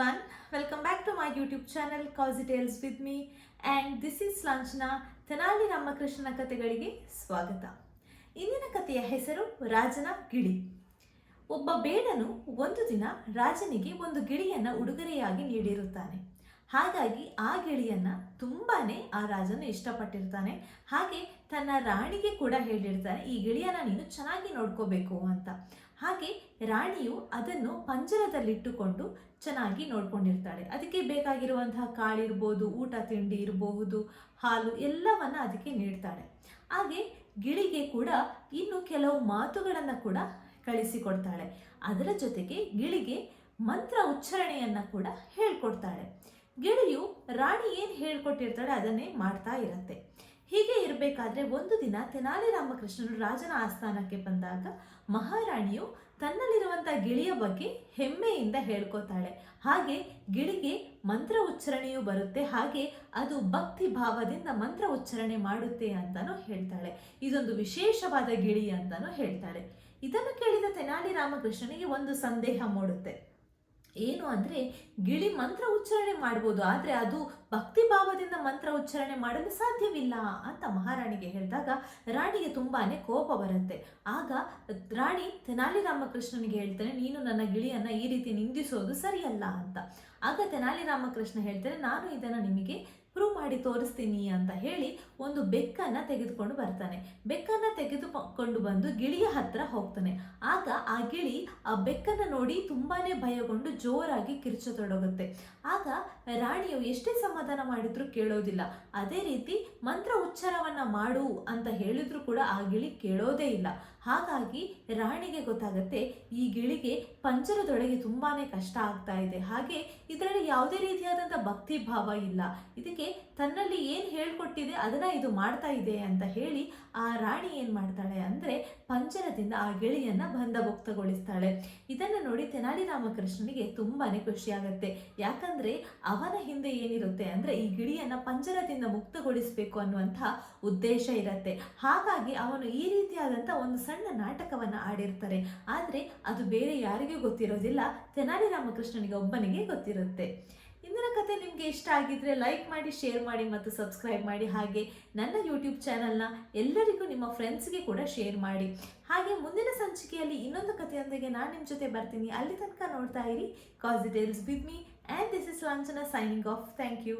everyone, welcome back to my YouTube channel Cozy Tales with me and this is Lanchana. Tenali ರಾಮಕೃಷ್ಣನ ಕಥೆಗಳಿಗೆ ಸ್ವಾಗತ. ಇಂದಿನ ಕಥೆಯ ಹೆಸರು ರಾಜನ ಗಿಳಿ. ಒಬ್ಬ ಬೇಡನು ಒಂದು ದಿನ ರಾಜನಿಗೆ ಒಂದು ಗಿಳಿಯನ್ನ ಉಡುಗೊರೆಯಾಗಿ ನೀಡಿರುತ್ತಾನೆ. ಹಾಗಾಗಿ ಆ ಗಿಳಿಯನ್ನ ತುಂಬಾನೇ ಆ ರಾಜನು ಇಷ್ಟಪಟ್ಟಿರ್ತಾನೆ. ಹಾಗೆ ತನ್ನ ರಾಣಿಗೆ ಕೂಡ ಹೇಳಿರ್ತಾನೆ, ಈ ಗಿಳಿಯನ್ನ ನೀನು ಚೆನ್ನಾಗಿ ನೋಡ್ಕೋಬೇಕು ಅಂತ. ಹಾಗೆ ರಾಣಿಯು ಅದನ್ನು ಪಂಜರದಲ್ಲಿಟ್ಟುಕೊಂಡು ಚೆನ್ನಾಗಿ ನೋಡ್ಕೊಂಡಿರ್ತಾಳೆ. ಅದಕ್ಕೆ ಬೇಕಾಗಿರುವಂತಹ ಕಾಳಿರ್ಬೋದು, ಊಟ ತಿಂಡಿ ಇರಬಹುದು, ಹಾಲು ಎಲ್ಲವನ್ನ ಅದಕ್ಕೆ ನೀಡ್ತಾಳೆ. ಹಾಗೆ ಗಿಳಿಗೆ ಕೂಡ ಇನ್ನು ಕೆಲವು ಮಾತುಗಳನ್ನು ಕೂಡ ಕಳಿಸಿಕೊಡ್ತಾಳೆ. ಅದರ ಜೊತೆಗೆ ಗಿಳಿಗೆ ಮಂತ್ರ ಉಚ್ಚಾರಣೆಯನ್ನ ಕೂಡ ಹೇಳ್ಕೊಡ್ತಾಳೆ. ಗಿಳಿಯು ರಾಣಿ ಏನು ಹೇಳ್ಕೊಟ್ಟಿರ್ತಾಳೆ ಅದನ್ನೇ ಮಾಡ್ತಾ ಇರತ್ತೆ. ಹೀಗೆ ಇರಬೇಕಾದ್ರೆ ಒಂದು ದಿನ ತೆನಾಲಿ ರಾಮಕೃಷ್ಣರು ರಾಜನ ಆಸ್ಥಾನಕ್ಕೆ ಬಂದಾಗ ಮಹಾರಾಣಿಯು ತನ್ನಲ್ಲಿರುವಂಥ ಗಿಳಿಯ ಬಗ್ಗೆ ಹೆಮ್ಮೆಯಿಂದ ಹೇಳ್ಕೊತಾಳೆ. ಹಾಗೆ ಗಿಳಿಗೆ ಮಂತ್ರ ಉಚ್ಚಾರಣೆಯೂ ಬರುತ್ತೆ, ಹಾಗೆ ಅದು ಭಕ್ತಿ ಭಾವದಿಂದ ಮಂತ್ರ ಉಚ್ಚಾರಣೆ ಮಾಡುತ್ತೆ ಅಂತಾನು ಹೇಳ್ತಾಳೆ. ಇದೊಂದು ವಿಶೇಷವಾದ ಗಿಳಿ ಅಂತಾನು ಹೇಳ್ತಾಳೆ. ಇದನ್ನು ಕೇಳಿದ ತೆನಾಲಿ ರಾಮಕೃಷ್ಣನಿಗೆ ಒಂದು ಸಂದೇಹ ಮೂಡುತ್ತೆ. ಏನು ಅಂದರೆ, ಗಿಳಿ ಮಂತ್ರ ಉಚ್ಚಾರಣೆ ಮಾಡ್ಬೋದು, ಆದರೆ ಅದು ಭಕ್ತಿ ಭಾವದಿಂದ ಮಂತ್ರ ಉಚ್ಚಾರಣೆ ಮಾಡಲು ಸಾಧ್ಯವಿಲ್ಲ ಅಂತ ಮಹಾರಾಣಿಗೆ ಹೇಳಿದಾಗ ರಾಣಿಗೆ ತುಂಬಾನೇ ಕೋಪ ಬರುತ್ತೆ. ಆಗ ರಾಣಿ ತೆನಾಲಿ ರಾಮಕೃಷ್ಣನಿಗೆ ಹೇಳ್ತಾನೆ, ನೀನು ನನ್ನ ಗಿಳಿಯನ್ನ ಈ ರೀತಿ ನಿಂದಿಸೋದು ಸರಿಯಲ್ಲ ಅಂತ. ಆಗ ತೆನಾಲಿ ರಾಮಕೃಷ್ಣ ಹೇಳ್ತಾನೆ, ನಾನು ಇದನ್ನು ನಿಮಗೆ ಪ್ರೂವ್ ಮಾಡಿ ತೋರಿಸ್ತೀನಿ ಅಂತ ಹೇಳಿ ಒಂದು ಬೆಕ್ಕನ್ನ ತೆಗೆದುಕೊಂಡು ಬರ್ತಾನೆ. ಬೆಕ್ಕನ್ನ ತೆಗೆದುಕೊಂಡು ಬಂದು ಗಿಳಿಯ ಹತ್ರ ಹೋಗ್ತಾನೆ. ಆಗ ಆ ಗಿಳಿ ಆ ಬೆಕ್ಕನ್ನ ನೋಡಿ ತುಂಬಾನೇ ಭಯಗೊಂಡು ಜೋರಾಗಿ ಕಿರ್ಚತೊಡಗುತ್ತೆ. ಆಗ ರಾಣಿಯು ಎಷ್ಟೇ ಸಮಾಧಾನ ಮಾಡಿದ್ರು ಕೇಳೋದಿಲ್ಲ. ಅದೇ ರೀತಿ ಮಂತ್ರ ಉಚ್ಚಾರವನ್ನ ಮಾಡು ಅಂತ ಹೇಳಿದ್ರು ಕೂಡ ಆ ಗಿಳಿ ಕೇಳೋದೇ ಇಲ್ಲ. ಹಾಗಾಗಿ ರಾಣಿಗೆ ಗೊತ್ತಾಗತ್ತೆ, ಈ ಗಿಳಿಗೆ ಪಂಜರದೊಳಗೆ ತುಂಬಾನೇ ಕಷ್ಟ ಆಗ್ತಾ ಇದೆ, ಹಾಗೆ ಇದರಲ್ಲಿ ಯಾವುದೇ ರೀತಿಯಾದಂಥ ಭಕ್ತಿ ಭಾವ ಇಲ್ಲ, ಇದಕ್ಕೆ ತನ್ನಲ್ಲಿ ಏನು ಹೇಳ್ಕೊಟ್ಟಿದೆ ಅದನ್ನ ಇದು ಮಾಡ್ತಾ ಇದೆ ಅಂತ ಹೇಳಿ ಆ ರಾಣಿ ಏನ್ ಮಾಡ್ತಾಳೆ ಅಂದ್ರೆ ಪಂಜರದಿಂದ ಆ ಗಿಳಿಯನ್ನ ಬಂಧಮುಕ್ತಗೊಳಿಸ್ತಾಳೆ. ಇದನ್ನ ನೋಡಿ ತೆನಾಲಿ ರಾಮಕೃಷ್ಣನಿಗೆ ತುಂಬಾನೇ ಖುಷಿಯಾಗತ್ತೆ. ಯಾಕಂದ್ರೆ ಅವನ ಹಿಂದೆ ಏನಿರುತ್ತೆ ಅಂದ್ರೆ ಈ ಗಿಳಿಯನ್ನ ಪಂಜರದಿಂದ ಮುಕ್ತಗೊಳಿಸಬೇಕು ಅನ್ನುವಂತಹ ಉದ್ದೇಶ ಇರತ್ತೆ. ಹಾಗಾಗಿ ಅವನು ಈ ರೀತಿಯಾದಂಥ ಒಂದು ಸಣ್ಣ ನಾಟಕವನ್ನ ಆಡಿರ್ತಾರೆ. ಆದ್ರೆ ಅದು ಬೇರೆ ಯಾರಿಗೂ ಗೊತ್ತಿರೋದಿಲ್ಲ, ತೆನಾಲಿ ರಾಮಕೃಷ್ಣನಿಗೆ ಒಬ್ಬನಿಗೆ ಗೊತ್ತಿರುತ್ತೆ. ಇಂದಿನ ಕತೆ ನಿಮಗೆ ಇಷ್ಟ ಆಗಿದ್ರೆ ಲೈಕ್ ಮಾಡಿ, ಶೇರ್ ಮಾಡಿ ಮತ್ತು ಸಬ್ಸ್ಕ್ರೈಬ್ ಮಾಡಿ. ಹಾಗೆ ನನ್ನ ಯೂಟ್ಯೂಬ್ ಚಾನಲ್ನ ಎಲ್ಲರಿಗೂ ನಿಮ್ಮ ಫ್ರೆಂಡ್ಸ್ಗೆ ಕೂಡ ಶೇರ್ ಮಾಡಿ. ಹಾಗೆ ಮುಂದಿನ ಸಂಚಿಕೆಯಲ್ಲಿ ಇನ್ನೊಂದು ಕಥೆಯೊಂದಿಗೆ ನಾನು ನಿಮ್ಮ ಜೊತೆ ಬರ್ತೀನಿ. ಅಲ್ಲಿ ತನಕ ನೋಡ್ತಾ ಇರಿ Kaji tales with me and this is Lanchana signing off. Thank you.